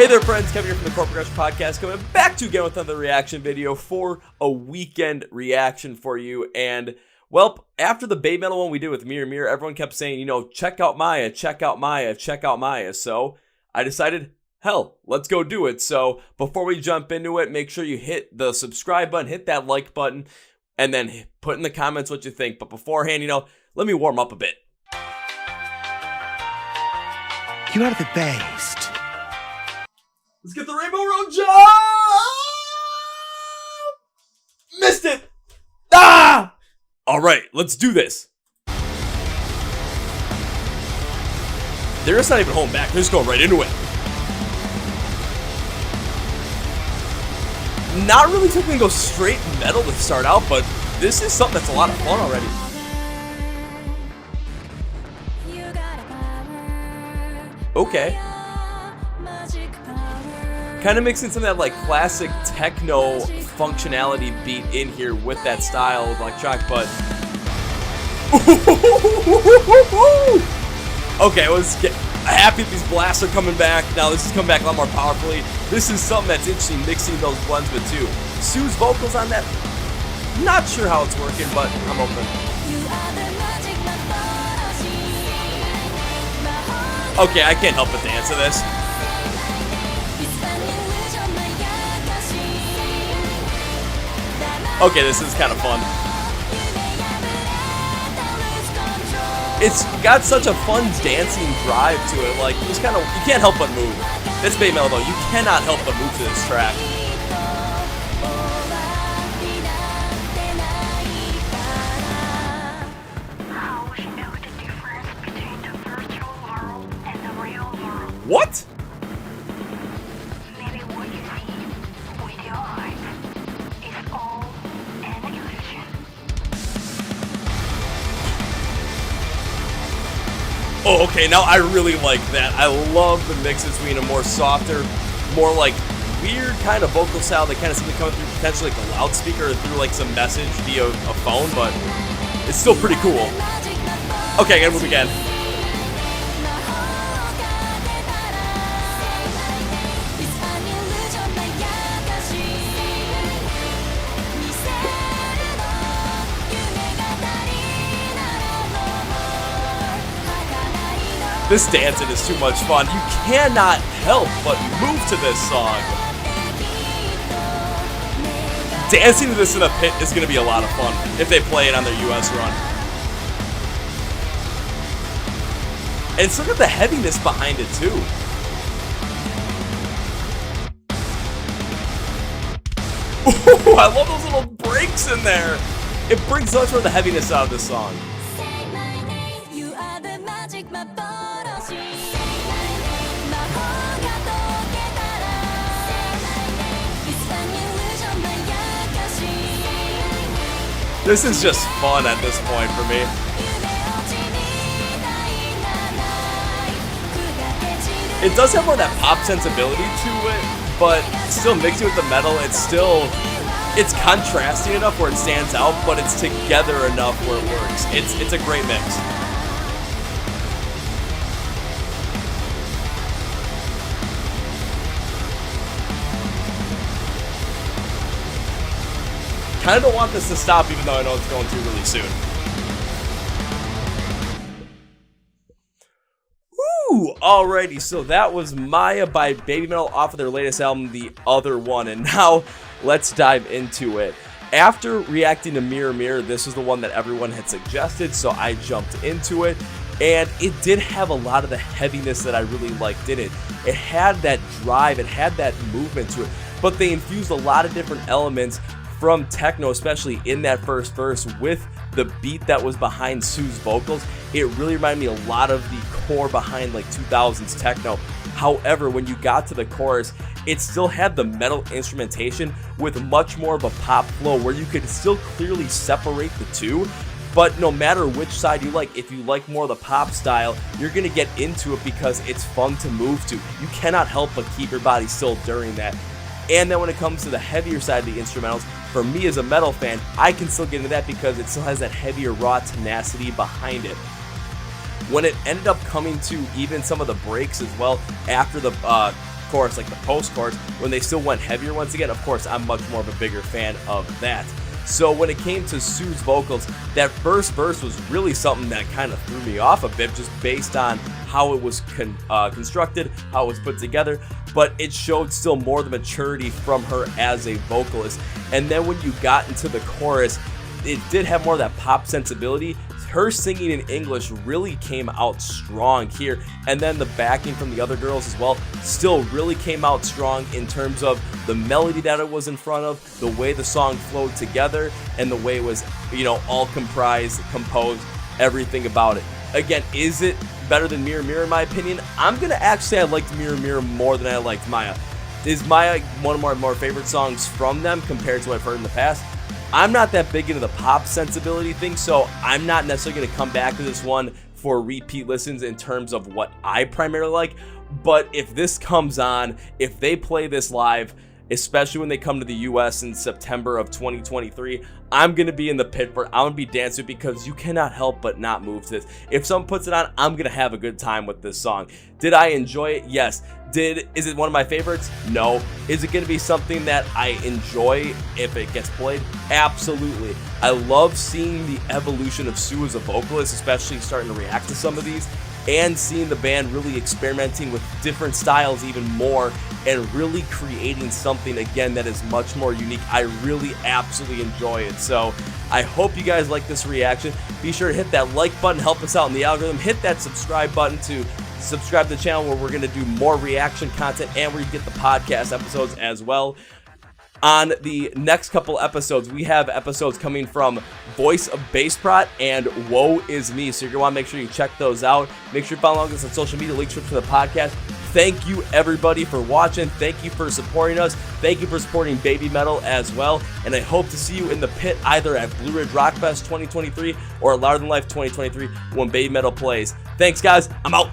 Hey there friends, Kevin here from the Chord Podcast, coming back to you again with another reaction video for a weekend reaction for you. And well, after the BabyMetal one we did with Mirror Mirror, everyone kept saying, you know, check out Maya, check out Maya, check out Maya. So I decided, hell, let's go do it. So before we jump into it, make sure you hit the subscribe button, hit that like button, and then put in the comments what you think. But beforehand, you know, let me warm up a bit. You are the best. Let's get the Rainbow Road jump! Missed it! Ah! Alright, let's do this. They're just not even holding back. They're just going right into it. Not really typically go straight metal to start out, but this is something that's a lot of fun already. Okay. Kind of mixing some of that like classic techno functionality beat in here with that style with electronic, but okay, I was happy these blasts are coming back. Now this is coming back a lot more powerfully. This is something that's interesting, mixing those blends with too. Sue's vocals on that, not sure how it's working, but I'm open. Okay, I can't help but dance to this. Okay, this is kind of fun. It's got such a fun dancing drive to it. Like, just kind of, you can't help but move. That's BabyMetal though. You cannot help but move to this track. What? Maybe what you see with your eyes is all an illusion. Oh, okay, now I really like that. I love the mix between a more softer, more like weird kind of vocal style that kind of seems to come through potentially like a loudspeaker or through like some message via a phone, but it's still pretty cool. Okay, I gotta move again. This dancing is too much fun. You cannot help but move to this song. Dancing to this in a pit is going to be a lot of fun if they play it on their US run. And it's look at the heaviness behind it too. Ooh, I love those little breaks in there. It brings so much more of the heaviness out of this song. This is just fun at this point for me. It does have more of that pop sensibility to it, but still mixing with the metal, it's contrasting enough where it stands out, but it's together enough where it works. It's a great mix. Kind of don't want this to stop, even though I know it's going to really soon. Woo! Alrighty, so that was Maya by BabyMetal off of their latest album, The Other One. And now, let's dive into it. After reacting to Mirror Mirror, this was the one that everyone had suggested, so I jumped into it. And it did have a lot of the heaviness that I really liked in it. It had that drive, it had that movement to it, but they infused a lot of different elements from techno, especially in that first verse with the beat that was behind Sue's vocals. It really reminded me a lot of the core behind like 2000s techno. However, when you got to the chorus, it still had the metal instrumentation with much more of a pop flow where you could still clearly separate the two. But no matter which side you like, if you like more of the pop style, you're gonna get into it because it's fun to move to. You cannot help but keep your body still during that. And then when it comes to the heavier side of the instrumentals, for me as a metal fan, I can still get into that because it still has that heavier raw tenacity behind it. When it ended up coming to even some of the breaks as well, after the course, like the post chords, when they still went heavier once again, of course, I'm much more of a bigger fan of that. So when it came to Sue's vocals, that first verse was really something that kind of threw me off a bit, just based on how it was constructed, how it was put together, but it showed still more the maturity from her as a vocalist. And then when you got into the chorus, it did have more of that pop sensibility. Her singing in English really came out strong here, and then the backing from the other girls as well still really came out strong in terms of the melody that it was in front of, the way the song flowed together, and the way it was, all composed, everything about it. Again, is it better than Mirror Mirror in my opinion? I'm gonna actually say I liked Mirror Mirror more than I liked Maya. Is Maya one of my more favorite songs from them compared to what I've heard in the past? I'm not that big into the pop sensibility thing, so I'm not necessarily going to come back to this one for repeat listens in terms of what I primarily like. But if this comes on, if they play this live, especially when they come to the US in September of 2023, I'm going to be in the pit for it. I'm going to be dancing because you cannot help but not move to this. If someone puts it on, I'm going to have a good time with this song. Did I enjoy it? Yes. Is it one of my favorites? No. Is it going to be something that I enjoy if it gets played? Absolutely. I love seeing the evolution of Sue as a vocalist, especially starting to react to some of these, and seeing the band really experimenting with different styles even more and really creating something again that is much more unique. I really absolutely enjoy it. So I hope you guys like this reaction. Be sure to hit that like button, help us out in the algorithm. Hit that subscribe button to subscribe to the channel, where we're going to do more reaction content and where you get the podcast episodes as well. On the next couple episodes, we have episodes coming from Voice of Bass Prot and Woe Is Me. So you're going to want to make sure you check those out. Make sure you follow us on social media, links to the podcast. Thank you everybody for watching. Thank you for supporting us. Thank you for supporting BabyMetal as well. And I hope to see you in the pit either at Blue Ridge Rock Fest 2023 or Louder Than Life 2023 when BabyMetal plays. Thanks guys, I'm out.